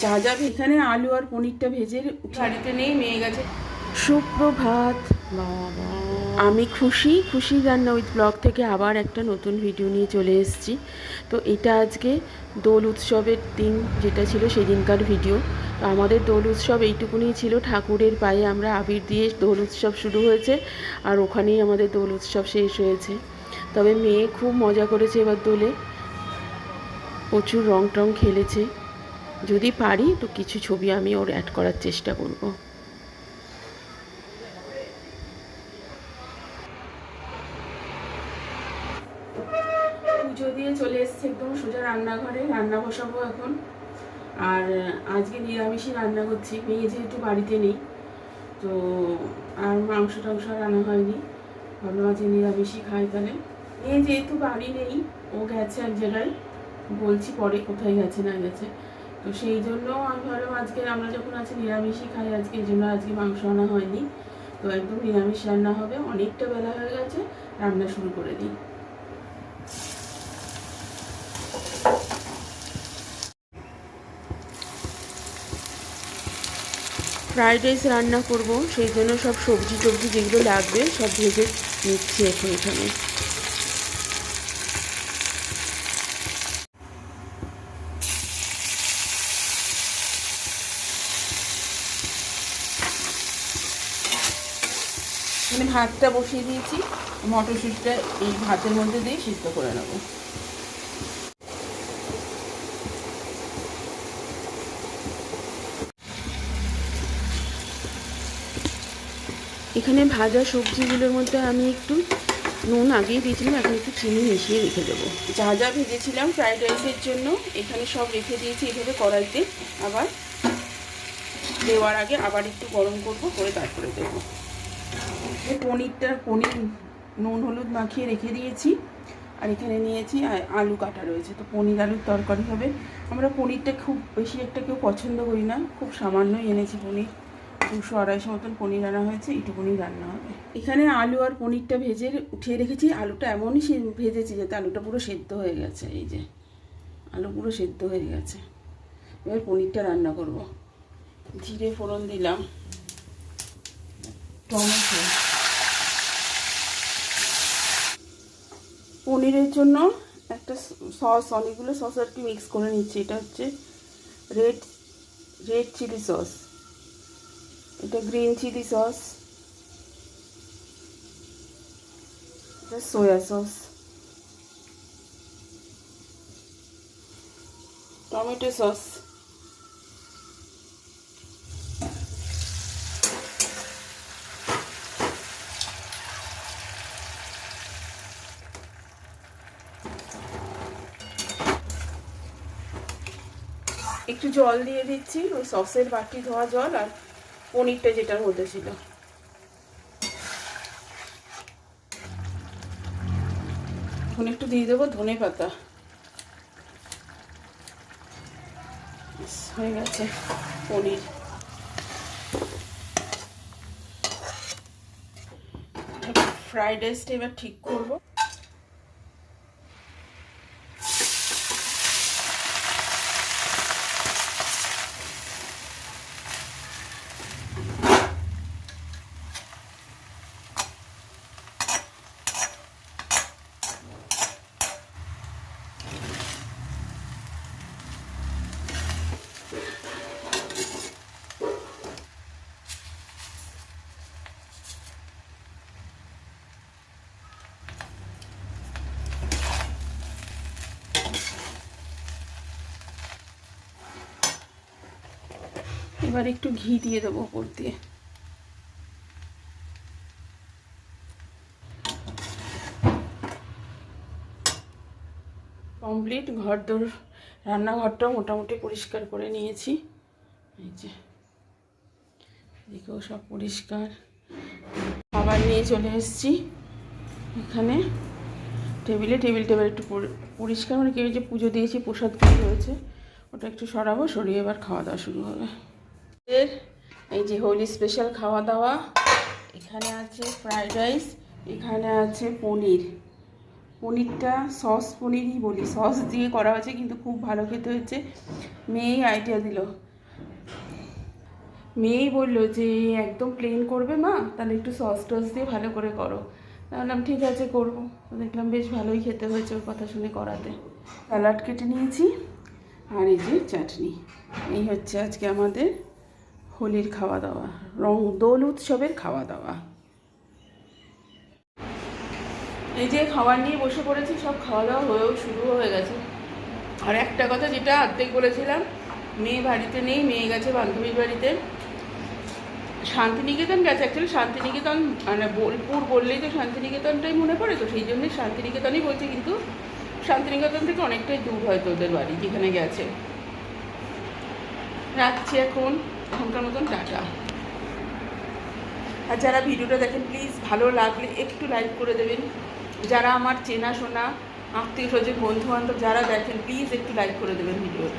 যা যা এখানে আলু আর পনিরটা ভেজে বাড়িতে নেই, মেয়ে গেছে। সুপ্রভাত। আমি খুশি রান্না উইথ ব্লগ থেকে আবার একটা নতুন ভিডিও নিয়ে চলে এসেছি। তো এটা আজকে দোল উৎসবের দিন যেটা ছিল সেদিনকার ভিডিও। তো আমাদের দোল উৎসব এইটুকুনি ছিল, ঠাকুরের পায়ে আমরা আবির দিয়ে দোল উৎসব শুরু হয়েছে আর ওখানেই আমাদের দোল উৎসব শেষ হয়েছে। তবে মেয়ে খুব মজা করেছে এবার দোলে, প্রচুর রং টং খেলেছে। যদি পারি তো কিছু ছবি আমি ওর অ্যাড করার চেষ্টা করব। পুজো দিয়ে চলে এসেছি একদম সোজা রান্নাঘরে, রান্না বসাবো এখন। আর আজকে নিরামিষই রান্না করছি, মেয়ে যেহেতু বাড়িতে নেই তো আর মাংস টাংস রান্না হয়নি, ভাবলাম আজকে নিরামিষই খাই। তাহলে মেয়ে যেহেতু বাড়ি নেই, ও গেছে এক জায়গায়, বলছি পরে কোথায় গেছে না গেছে, তো সেই জন্য আমি ভাবলাম আজকে আমরা যখন আছি নিরামিষই খাই আজকে, এই জন্য আজকে মাংস আনা হয়নি। তো একদম নিরামিষ রান্না হবে, অনেকটা বেলা হয়ে গেছে, রান্না শুরু করে দিই। ফ্রাইড রাইস রান্না করব, সেই জন্য সব সবজি টবজি যেগুলো লাগবে সব ভেজে নিচ্ছি এখন এখানে। এখানে ভাতটা বসিয়ে দিয়েছি, মটরশুঁটিটা এই ভাতের মধ্যে দিয়ে সিদ্ধ করে নেব। এখানে ভাজা সবজিগুলোর মধ্যে আমি একটু নুন আগেই দিয়েছিলাম, এখন একটু চিনি মিশিয়ে রেখে দেবো। যা যা ভেজেছিলাম ফ্রাইড রাইসের জন্য এখানে সব রেখে দিয়েছি এভাবে কড়াইতে, আবার দেওয়ার আগে আবার একটু গরম করবো, করে তারপরে দেবো। পনির নুন হলুদ মাখিয়ে রেখে দিয়েছি, আর এখানে নিয়েছি আলু কাটা রয়েছে, তো পনির আলুর তরকারি হবে। আমরা পনিরটা খুব বেশি একটা কেউ পছন্দ করি না, খুব সামান্যই এনেছি পনির, 200-250 মতন পনির আনা হয়েছে, এইটুকুনি রান্না হবে। এখানে আলু আর পনিরটা ভেজে উঠিয়ে রেখেছি, আলুটা এমনই ভেজেছি যাতে আলুটা পুরো সেদ্ধ হয়ে গেছে। এই যে আলু পুরো সেদ্ধ হয়ে গেছে, এবার পনিরটা রান্না করব। জিরে ফোড়ন দিলাম, টমেটো, পনিরের জন্য একটা সস, অনেকগুলো সস আর কি মিক্স করে নিচ্ছি। এটা হচ্ছে রেড চিলি সস, এটা গ্রিন চিলি সস, এটা সোয়া সস, টমেটো সস, একটু জল দিয়ে দিচ্ছি, ওই সসের বাটি ধোয়া জল, আর পনিরটা যেটার মধ্যে ছিল। এখন একটু দিয়ে দেবো ধনে পাতা। হয়ে গেছে পনির। ফ্রাইড রাইসটা এবার ঠিক করবো। এবার একটু ঘি দিয়ে দেবো উপর দিয়ে। কমপ্লিট ঘরদোর, রান্নাঘরটাও মোটামুটি পরিষ্কার করে নিয়েছি। এই যে এদিকেও সব পরিষ্কার। খাবার নিয়ে চলে এসেছি এখানে টেবিল একটু পরিষ্কার, মানে কেউ যে পুজো দিয়েছি প্রসাদগুলো রয়েছে ওটা একটু সরাবো, সরিয়ে এবার খাওয়া দাওয়া শুরু হবে। এই যে হোলি স্পেশাল খাওয়া দাওয়া, এখানে আছে ফ্রাইড রাইস, এখানে আছে পনির, পনিরটা সস পনিরই বলি, সস দিয়ে করা হয়েছে, কিন্তু খুব ভালো খেতে হয়েছে। মেয়েই আইডিয়া দিল, মেয়েই বললো যে একদম প্লেন করবে মা, তাহলে একটু সস টস দিয়ে ভালো করে করো। বললাম ঠিক আছে করবো। দেখলাম বেশ ভালোই খেতে হয়েছে ওর কথা শুনে করাতে। স্যালাড কেটে নিয়েছি, আর এই যে চাটনি। এই হচ্ছে আজকে আমাদের হোলির খাওয়া দাওয়া, দোল উৎসবের খাওয়া দাওয়া। এই যে খাবার নিয়ে বসে পড়েছি, সব খাওয়া দাওয়া হয়েও শুরু হয়ে গেছে। আর একটা কথা যেটা অর্ধেক বলেছিলাম, মেয়ে বাড়িতে নেই, মেয়ে গেছে বান্ধবীর বাড়িতে, শান্তিনিকেতন গেছে। অ্যাকচুয়ালি শান্তিনিকেতন মানে বোলপুর বললেই তো শান্তিনিকেতনটাই মনে পড়ে, তো সেই জন্যই শান্তিনিকেতনই বলছি, কিন্তু শান্তিনিকেতন থেকে অনেকটাই দূর হয়তো ওদের বাড়ি যেখানে গেছে। রাখছি এখনকার মতন টাটা। আর যারা ভিডিওটা দেখেন প্লিজ ভালো লাগলে একটু লাইক করে দেবেন। যারা আমার চেনাশোনা আত্মীয় স্বজন বন্ধু বান্ধব যারা দেখেন প্লিজ একটু লাইক করে দেবেন ভিডিওটা।